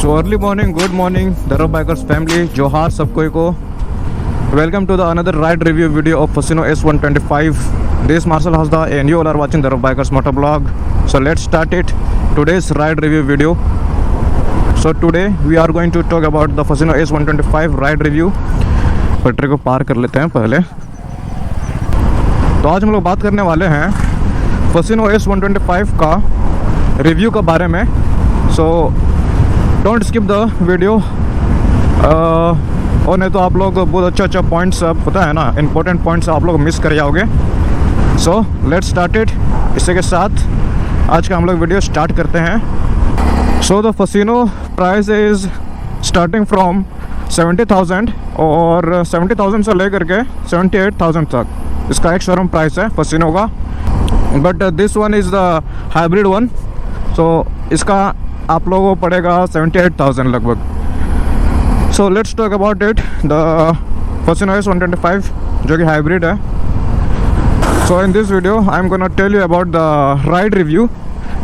So early morning, good morning धर्म bikers family, जोहार सबको को। Welcome to the another ride review video of Fasino S125. This Marshall Hasda and you all are watching the Bikers Motor Blog. So let's start it. Today's ride review video. So today we are going to talk about the Fasino S125 ride review. पटरी को पार कर लेते हैं पहले। तो आज हम लोग बात करने वाले हैं Fasino S125 का रिव्यू के बारे में। So don't skip the video. और नहीं तो आप लोग बहुत अच्छा पॉइंट्स पता है ना, इंपॉर्टेंट पॉइंट्स आप लोग मिस कर जाओगे। So let's start it. इसी के साथ आज का हम लोग वीडियो स्टार्ट करते हैं। So the Fascino price is starting from 70,000 और 70,000 से लेकर के 78,000 तक इसका एक शोरूम प्राइस है फसिनो का। But this one is the hybrid one. So इसका आप लोगों को पड़ेगा 78,000 लगभग। So let's talk about it the Fascino S125 जो कि हाइब्रिड है। So in this video I am gonna tell you about the ride review.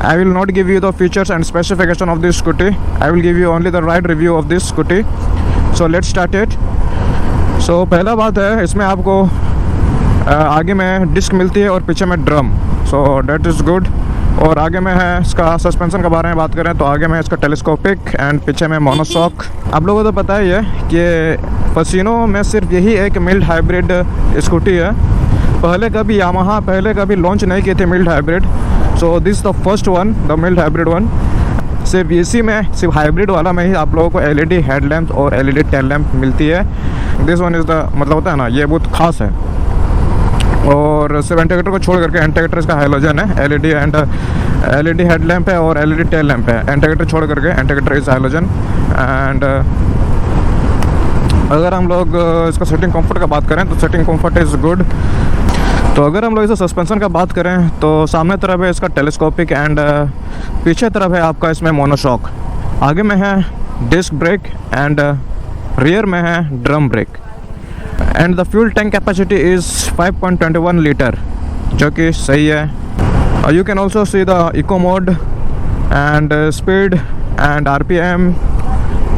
I will not give you the features and specification of this scooty. I will give you only the ride review of this scooty. So let's start it. So पहला बात है, इसमें आपको आगे में disc मिलती है और पीछे में drum. So that is good. और आगे में है इसका सस्पेंशन के बारे में बात करें तो आगे में इसका टेलीस्कोपिक एंड पीछे में मोनोशॉक। आप लोगों को तो पता ही है कि फसिनो में सिर्फ यही एक मिल्ड हाइब्रिड स्कूटी है। पहले कभी यामाहा कभी लॉन्च नहीं किए थे mild hybrid. So this the first one, the mild hybrid one. सिर्फ इसी में, सिर्फ हाइब्रिड वाला में ही आप लोगों को एलईडी हेडलैम्प और एलईडी टेल लैम्प मिलती है। दिस वन इज़ द मतलब होता है ना, ये बहुत खास है। और सिर्फ इंडिकेटर को छोड़ करके, इंडिकेटर इसका हैलोजन है, एलईडी हेडलैम्प है और एलईडी टेल लैम्प है। इंडिकेटर छोड़ करके इंडिकेटर इज हैलोजन। एंड अगर हम लोग इसका सेटिंग कंफर्ट का बात करें तो सेटिंग कंफर्ट इज़ गुड। तो अगर हम लोग इसे सस्पेंशन का बात करें तो सामने तरफ है इसका टेलीस्कोपिक एंड पीछे तरफ है आपका इसमें मोनोशॉक। आगे में है डिस्क ब्रेक एंड रियर में है drum brake. And the fuel tank capacity is 5.21 litre जो कि सही है। You can also see the eco mode and speed and RPM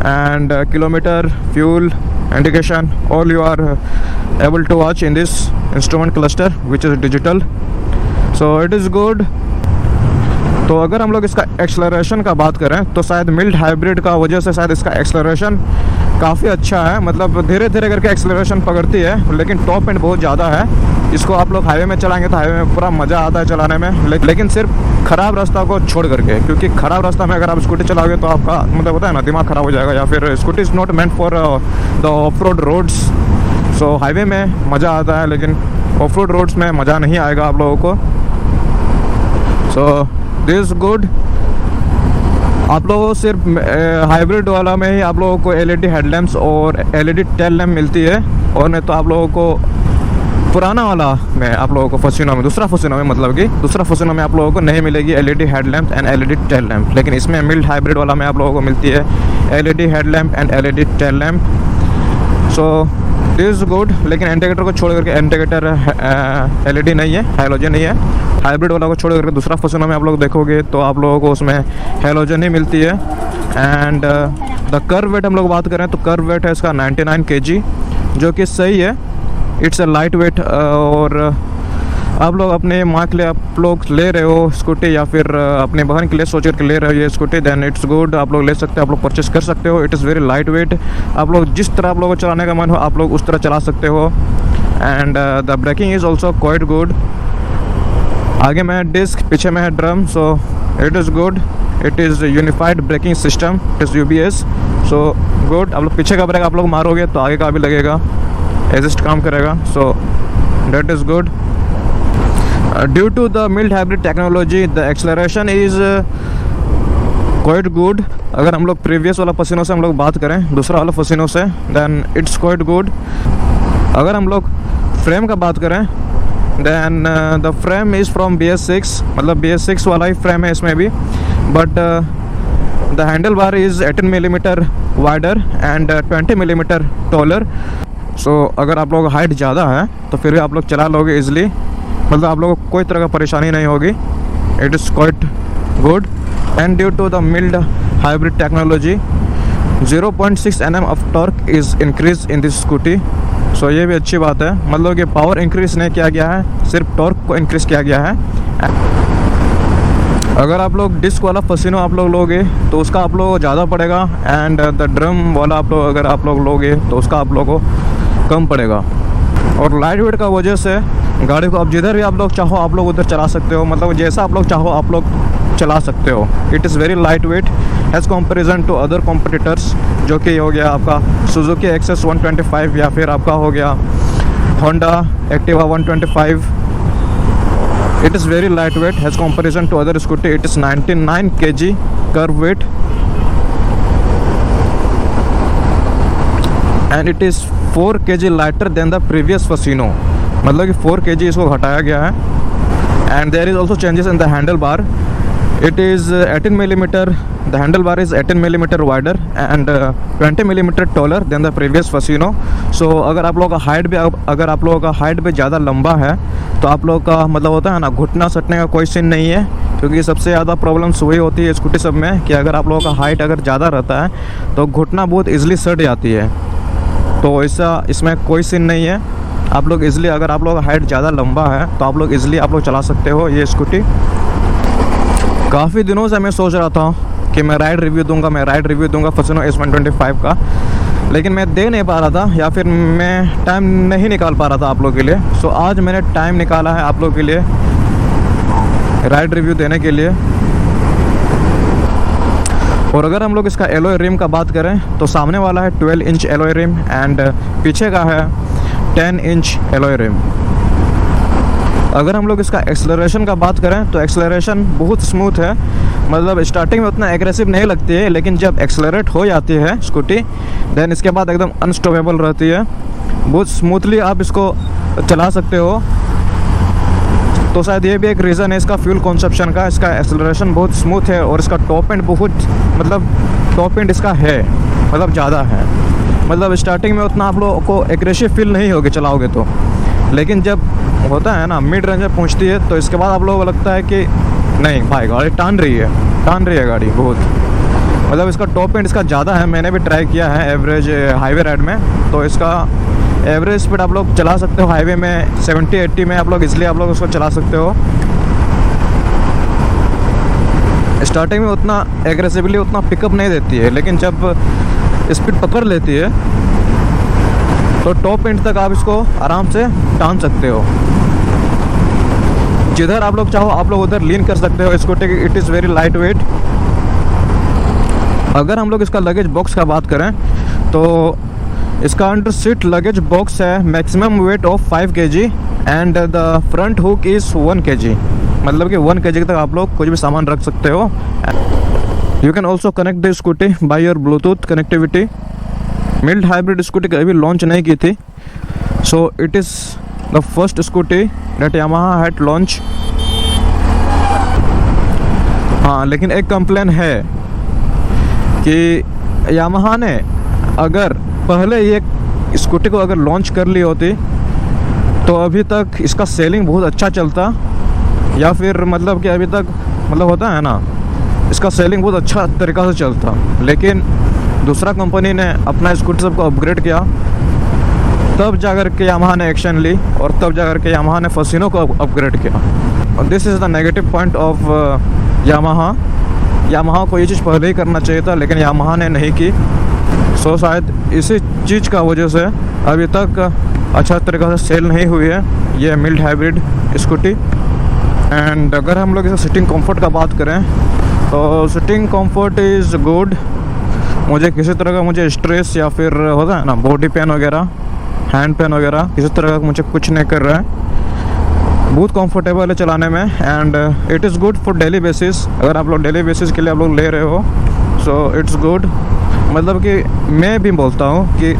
and kilometre fuel indication, all you are able to watch in this instrument cluster which is digital. So it is good. तो अगर हम लोग इसका acceleration का बात करें तो शायद मिल्ड हाइब्रिड का वजह से शायद इसका एक्सेलरेशन काफ़ी अच्छा है। मतलब धीरे धीरे करके एक्सेलरेशन पकड़ती है, लेकिन टॉप एंड बहुत ज़्यादा है। इसको आप लोग हाईवे में चलाएंगे तो हाईवे में पूरा मज़ा आता है चलाने में, लेकिन सिर्फ ख़राब रास्ता को छोड़ करके, क्योंकि ख़राब रास्ता में अगर आप स्कूटी चलाओगे तो आपका मतलब होता है ना, दिमाग ख़राब हो जाएगा। या फिर scooty is not meant for the off road roads. So highway में मज़ा आता है लेकिन ऑफ रोड रोड्स में मज़ा नहीं आएगा आप लोगों को। So this good. आप लोगों को सिर्फ हाइब्रिड वाला में ही आप लोगों को एलईडी हेडलैम्प्स और एलईडी टेल लैम्प मिलती है। और नहीं तो आप लोगों को पुराना वाला में आप लोगों को फसिनो में, दूसरा फसिनो में मतलब कि दूसरा फसिनो में आप लोगों को नहीं मिलेगी LED headlamp and LED tail lamp. लेकिन इसमें मिल्ड हाइब्रिड वाला में आप लोगों को मिलती है LED headlamp and LED tail lamp. So this good. लेकिन इंडिकेटर को छोड़ करके, इंडिकेटर एलईडी नहीं है, हैलोजन नहीं है। हाइब्रिड वाला को छोड़ करके दूसरा फसिनो में आप लोग देखोगे तो आप लोगों को उसमें हैलोजन ही मिलती है। एंड द कर्व वेट हम लोग बात करें तो कर्व वेट है इसका 99 kg जो कि सही है। It's a light weight. और आप लोग अपने माँ के लिए आप लोग ले रहे हो स्कूटी या फिर अपने बहन के लिए सोच करके ले रहे हो ये स्कूटी, देन इट्स गुड। आप लोग ले सकते हो, आप लोग परचेस कर सकते हो। It is very light wait. आप लोग जिस तरह आप लोगों को चलाने का मन हो आप लोग उस तरह चला सकते हो। And the breaking is also quite good. आगे में है डिस्क, पीछे में है drum. So it is good. It is unified braking system, it is UBS। So good. आप लोग पीछे का ब्रेक आप लोग मारोगे तो आगे का भी लगेगा, एडजस्ट काम करेगा। So that is good. Due to the mild hybrid technology the acceleration is quite good. अगर हम लोग प्रीवियस वाला फसिनो से हम लोग बात करें, दूसरा वाला फसिनो से, देन इट्स क्वाइट गुड। अगर हम लोग फ्रेम का बात करें then the frame is from BS6, मतलब BS6 वाला ही फ्रेम है इसमें भी। But the handle bar is 18 mm wider and 20 mm taller. So अगर आप लोग हाइट ज़्यादा है तो फिर भी आप लोग चला लोगे ईजिली, मतलब आप लोगों को कोई तरह का परेशानी नहीं होगी। It is quite good. And due to the mild hybrid technology. 0.6 Nm of torque is increase in this scooty. So ये भी अच्छी बात है, मतलब कि पावर इंक्रीज नहीं किया गया है, सिर्फ टॉर्क को इंक्रीज किया गया है। अगर आप लोग डिस्क वाला फसीनो आप लोग लोगे तो उसका आप लोग ज़्यादा पड़ेगा, एंड द ड्रम वाला आप लोग अगर आप लोग लोगे तो उसका आप लोग को कम पड़ेगा। और लाइट वेट का वजह से गाड़ी को आप जिधर भी आप लोग चाहो आप लोग उधर चला सकते हो, मतलब जैसा आप लोग चाहो आप लोग चला सकते हो। It is very light weight as comparison to other competitors, जो कि हो गया आपका सुजुकी एक्सेस 125 या फिर आपका हो गया Honda Activa 125। It is very light weight as comparison to other scooty. It is 99 kg kerb weight and it is 4 kg lighter than the previous Fascino, मतलब कि 4 kg इसको घटाया गया है। And there is also changes in the handle bar. It is 18 millimeter, the handle bar is 18 millimeter wider and 20 millimeter taller than the previous Fascino. सो अगर आप लोगों का हाइट भी अगर आप लोगों का हाइट भी ज़्यादा लंबा है तो आप लोगों का मतलब होता है ना, घुटना सटने का कोई सीन नहीं है, क्योंकि सबसे ज़्यादा प्रॉब्लम्स वही होती है स्कूटी सब में कि अगर आप लोगों का हाइट अगर ज़्यादा रहता है तो घुटना बहुत ईजिली सट जाती है। तो ऐसा इसमें कोई सीन नहीं है, आप लोग इज़िली अगर आप लोग का हाइट ज़्यादा लंबा है तो आप लोग इज़िली आप लोग चला सकते हो ये स्कूटी। काफ़ी दिनों से मैं सोच रहा था कि मैं राइड रिव्यू दूंगा फसीनो S125 का, लेकिन मैं दे नहीं पा रहा था या फिर मैं टाइम नहीं निकाल पा रहा था आप लोग के लिए। सो आज मैंने टाइम निकाला है आप लोग के लिए राइड रिव्यू देने के लिए। और अगर हम लोग इसका एलॉय रिम का बात करें तो सामने वाला है 12 इंच एलॉय रिम एंड पीछे का है 10 इंच एलॉय रिम। अगर हम लोग इसका एक्सेलरेशन का बात करें तो एक्सेलरेशन बहुत स्मूथ है, मतलब स्टार्टिंग में उतना एग्रेसिव नहीं लगती है, लेकिन जब एक्सेलरेट हो जाती है स्कूटी देन इसके बाद एकदम अनस्टॉपेबल रहती है, बहुत स्मूथली आप इसको चला सकते हो। तो शायद ये भी एक रीज़न है इसका फ्यूल कंजप्शन का। इसका एक्सेलरेशन बहुत स्मूथ है और इसका टॉप एंड बहुत मतलब टॉप एंड इसका है मतलब ज़्यादा है, मतलब स्टार्टिंग में उतना आप लोगों को एग्रेसिव फील नहीं होगी चलाओगे तो, लेकिन जब होता है ना मिड रेंज में पहुंचती है तो इसके बाद आप लोगों को लगता है कि नहीं भाई गाड़ी टान रही है गाड़ी बहुत, मतलब इसका टॉप एंड इसका ज़्यादा है। मैंने भी ट्राई किया है एवरेज हाईवे राइड में, तो इसका एवरेज स्पीड आप लोग चला सकते हो हाईवे में 70-80 में आप लोग, इसलिए आप लोग उसको चला सकते हो। स्टार्टिंग में उतना एग्रेसिवली उतना पिकअप नहीं देती है, लेकिन जब स्पीड पकड़ लेती है तो टॉप एंड तक आप इसको आराम से टान सकते हो। जिधर आप लोग चाहो आप लोग उधर लीन कर सकते हो स्कूटी की। It is very light wait. अगर हम लोग इसका लगेज बॉक्स का बात करें तो इसका अंडर सीट लगेज बॉक्स है maximum weight of 5 kg and the front hook is 1 kg, मतलब कि 1 kg तक आप लोग कुछ भी सामान रख सकते हो। You can also connect the scooty by your Bluetooth connectivity. Mild hybrid scooty कभी लॉन्च नहीं की थी, so it is the first scooty that Yamaha had launch. हाँ, लेकिन एक कंप्लेन है कि यामाहा ने अगर पहले ये स्कूटी को अगर लॉन्च कर ली होती तो अभी तक इसका सेलिंग बहुत अच्छा चलता, या फिर मतलब कि अभी तक मतलब होता है ना इसका सेलिंग बहुत अच्छा तरीक़ा से चलता, लेकिन दूसरा कंपनी ने अपना स्कूटी सबको अपग्रेड किया, तब जाकर के यामाहा ने एक्शन ली और तब जाकर के यामाहा ने फसीनो को अपग्रेड किया। This is the negative point of Yamaha को ये चीज़ पहले ही करना चाहिए था, लेकिन यामाहा ने नहीं की। सो शायद इसी चीज़ का वजह से अभी तक अच्छा तरीक़ा से सेल नहीं हुई है ये मिल्ड हाइब्रिड स्कूटी। एंड अगर हम लोग इसे सिटिंग कंफर्ट का बात करें तो सिटिंग कंफर्ट इज़ गुड। मुझे किसी तरह का मुझे स्ट्रेस या फिर होता है ना बॉडी पेन वगैरह हैंड पेन वगैरह किसी तरह का मुझे कुछ नहीं कर रहा है, बहुत कंफर्टेबल है चलाने में। And it is good for daily basis. अगर आप लोग डेली बेसिस के लिए आप लोग ले रहे हो सो इट्स गुड, मतलब कि मैं भी बोलता हूँ कि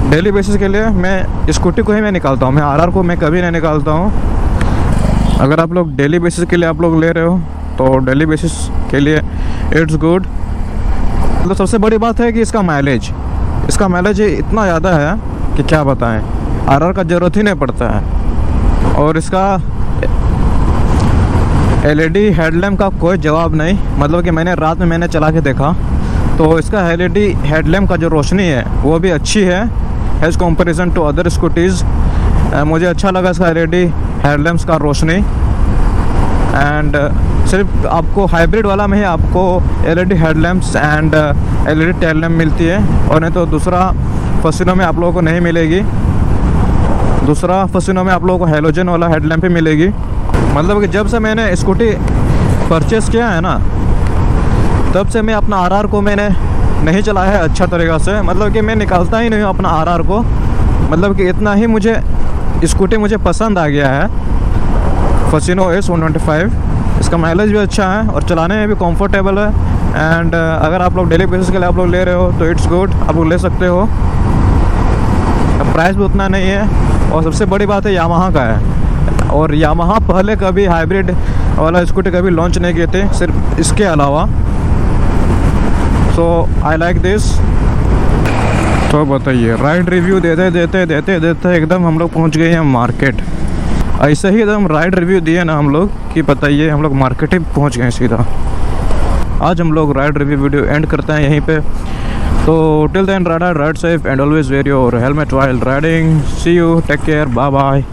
डेली बेसिस के लिए मैं स्कूटी को ही मैं निकालता हूँ, मैं आरआर को मैं कभी नहीं निकालता हूँ। अगर आप लोग डेली बेसिस के लिए आप लोग ले रहे हो तो डेली बेसिस के लिए इट्स गुड। मतलब सबसे बड़ी बात है कि इसका माइलेज इतना ज़्यादा है कि क्या बताएं, आरआर का ज़रूरत ही नहीं पड़ता है। और इसका एलईडी हेडलैम्प का कोई जवाब नहीं, मतलब कि रात में मैंने चला के देखा तो इसका एलईडी हेडलैम्प का जो रोशनी है वो भी अच्छी है as comparison to other scooties. मुझे अच्छा लगा इसका एलईडी हेडलैम्प्स का रोशनी। एंड सिर्फ आपको हाइब्रिड वाला में ही आपको LED headlamps and LED tail lamp मिलती है, और नहीं तो दूसरा फसिनो में आप लोगों को नहीं मिलेगी। दूसरा फसिनो में आप लोगों को हेलोजन वाला हेडलैम्प ही मिलेगी। मतलब कि जब से मैंने स्कूटी परचेस किया है ना, तब से मैं अपना आरआर को मैंने नहीं चलाया है अच्छा तरीक़ा से। मतलब कि मैं निकालता ही नहीं हूँ अपना आरआर को। मतलब कि इतना ही मुझे स्कूटी मुझे पसंद आ गया है फसिनो S125। इसका माइलेज भी अच्छा है और चलाने में भी कंफर्टेबल है। एंड अगर आप लोग डेली बेसिस के लिए आप लोग ले रहे हो तो इट्स गुड, आप लोग ले सकते हो। प्राइस भी उतना नहीं है, और सबसे बड़ी बात है यामाहा का है। और यामाहा पहले कभी हाइब्रिड वाला स्कूटी कभी लॉन्च नहीं किए थे, सिर्फ इसके अलावा। सो आई लाइक दिस। तो बताइए, राइड रिव्यू देते एकदम हम लोग पहुंच गए हैं मार्केट। ऐसे ही एकदम राइड रिव्यू दिए ना हम लोग कि बताइए हम लोग मार्केट ही पहुंच गए सीधा। आज हम लोग राइड रिव्यू वीडियो एंड करते हैं यहीं पे। तो till then ride safe and always wear your helmet while riding. See you, take care, bye bye.